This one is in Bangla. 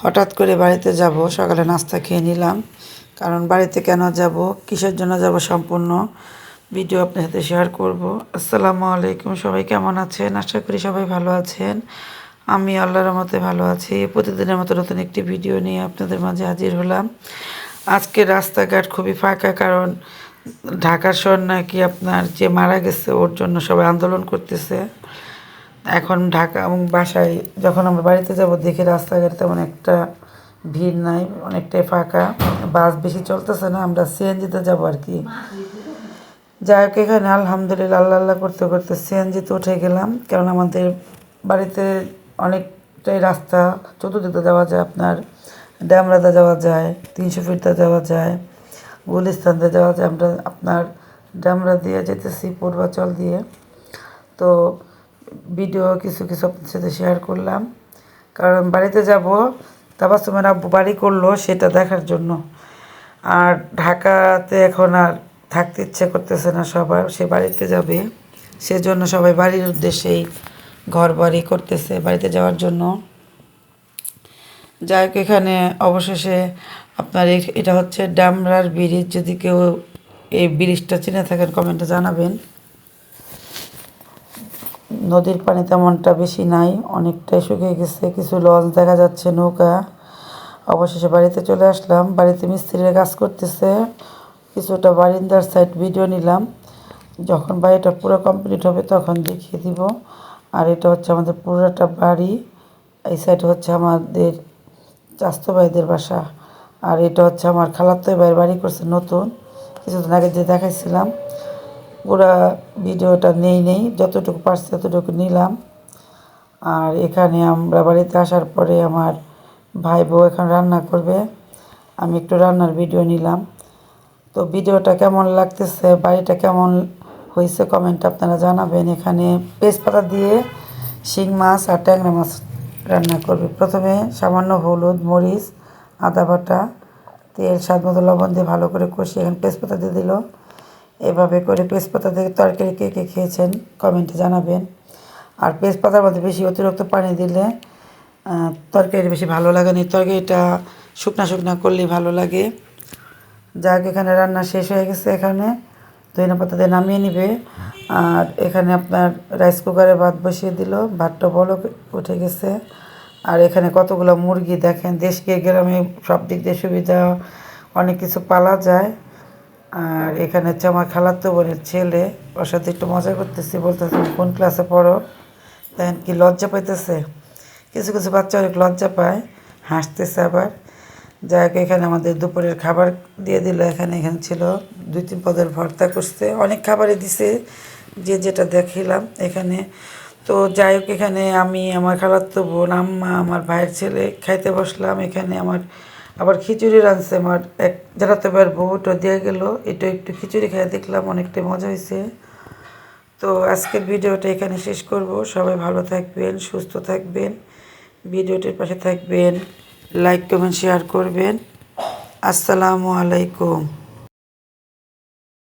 হঠাৎ করে বাড়িতে যাব, সকালে নাস্তা খেয়ে নিলাম। কারণ বাড়িতে কেন যাব, কিসের জন্য যাব, সম্পূর্ণ ভিডিও আপনার সাথে শেয়ার করব। আসসালামু আলাইকুম, সবাই কেমন আছেন? আশা করি সবাই ভালো আছেন। আমি আল্লাহর রহমতে ভালো আছি। প্রতিদিনের মতো নতুন একটি ভিডিও নিয়ে আপনাদের মাঝে হাজির হলাম। আজকে রাস্তাঘাট খুবই ফাঁকা, কারণ ঢাকার শহর নাকি আপনার যে মারা গেছে ওর জন্য সবাই আন্দোলন করতেছে। এখন ঢাকা এবং বাসায় যখন আমরা বাড়িতে যাব দেখি রাস্তাঘাটে তেমন একটা ভিড় নাই, অনেকটাই ফাঁকা। বাস বেশি চলতেছে না, আমরা সিএনজিতে যাব আর কি। যাই হোক, এখানে আলহামদুলিল্লাহ আল্লাহ আল্লাহ করতে করতে সিএনজিতে উঠে গেলাম। কারণ আমাদের বাড়িতে অনেকটাই রাস্তা, চতুর্দিকে যাওয়া যায়, আপনার ড্যামরাতে যাওয়া যায়, 300 ফিটতে যাওয়া যায়, গুলিস্তানতে যাওয়া যায়। আমরা আপনার ড্যামরা দিয়ে যেতেছি পূর্বাচল দিয়ে। তো ভিডিও কিছু কিছু আপনার সাথে শেয়ার করলাম, কারণ বাড়িতে যাব। তাবাসসুমের আব্বু বাড়ি করলো সেটা দেখার জন্য। আর ঢাকাতে এখন আর থাকতে ইচ্ছে করতেছে না সবার, সে বাড়িতে যাবে, সেজন্য সবাই বাড়ির উদ্দেশ্যেই ঘর বাড়ি করতেছে বাড়িতে যাওয়ার জন্য। যাই হোক, এখানে অবশেষে আপনার এটা হচ্ছে ডামরার ব্রিজ। যদি কেউ এই ব্রিজটা চিনে থাকেন কমেন্টে জানাবেন। নদীর পানি তেমনটা বেশি নাই, অনেকটাই শুকিয়ে গেছে, কিছু লঞ্চ দেখা যাচ্ছে, নৌকা। অবশেষে বাড়িতে চলে আসলাম। বাড়িতে মিস্ত্রিরা কাজ করতেছে, কিছুটা বারিন্দার সাইড ভিডিও নিলাম। যখন বাড়িটা পুরো কমপ্লিট হবে তখন দেখিয়ে দিব। আর এটা হচ্ছে আমাদের পুরোটা বাড়ি। এই সাইড হচ্ছে আমাদের চাচাতো ভাইদের বাসা। আর এটা হচ্ছে আমার খালাতো ভাইয়ের বাড়ি করছে নতুন, কিছুদিন আগে যে দেখাইছিলাম। পুরা ভিডিওটা নেই, যতটুকু পারছি ততটুকু নিলাম। আর এখানে আমরা বাড়িতে আসার পরে আমার ভাই বউ এখন রান্না করবে, আমি একটু রান্নার ভিডিও নিলাম। তো ভিডিওটা কেমন লাগতেছে, বাড়িটা কেমন হয়েছে কমেন্ট আপনারা জানাবেন। এখানে তেজপাতা দিয়ে শিং মাছ আর ট্যাংরা মাছ রান্না করবে। প্রথমে সামান্য হলুদ, মরিচ, আদা বাটা, তেল, স্বাদ মতো লবণ দিয়ে ভালো করে কষিয়ে এখানে তেজপাতা দিয়ে দিল। এভাবে করে তেজপাতা দিয়ে তরকারি কে কে খেয়েছেন কমেন্টে জানাবেন। আর তেজপাতার মধ্যে বেশি অতিরিক্ত পানি দিলে তরকারি বেশি ভালো লাগে না, তরকারিটা শুকনা শুকনা করলেই ভালো লাগে। যাক, এখানে রান্না শেষ হয়ে গেছে। এখানে ধনিয়া পাতা দিয়ে নামিয়ে নিবে। আর এখানে আপনার রাইস কুকারে ভাত বসিয়ে দিল, ভাতটা বলো উঠে গেছে। আর এখানে কতগুলো মুরগি দেখেন, দেশকে গ্রামে সব দিক দিয়ে সুবিধা, অনেক কিছু পালা যায়। আর এখানে হচ্ছে আমার খালাতো বোনের ছেলে, ওর সাথে একটু মজা করতেছি, বলতেছে কোন ক্লাসে পড়ো। দেখেন কি লজ্জা পাইতেছে, কিছু কিছু বাচ্চা অনেক লজ্জা পায়, হাসতেছে আবার। যাই হোক, এখানে আমাদের দুপুরের খাবার দিয়ে দিল। এখানে ছিল 2-3 পদের ভর্তা করছে, অনেক খাবারই দিছে, যে যেটা দেখিলাম এখানে। তো যাই হোক, এখানে আমি, আমার খালাতো বোন, আম্মা, আমার ভাইয়ের ছেলে খাইতে বসলাম। এখানে আমার আবার খিচুড়ি রাঁধছে আমার এক জানাতো ভাইয়ের বউ, ওটা দিয়ে গেল। এটা একটু খিচুড়ি খেয়ে দেখলাম, অনেকটাই মজা হয়েছে। তো আজকের ভিডিওটা এখানে শেষ করব। সবাই ভালো থাকবেন, সুস্থ থাকবেন, ভিডিওটির পাশে থাকবেন, লাইক কমেন্ট শেয়ার করবেন। আসসালামু আলাইকুম।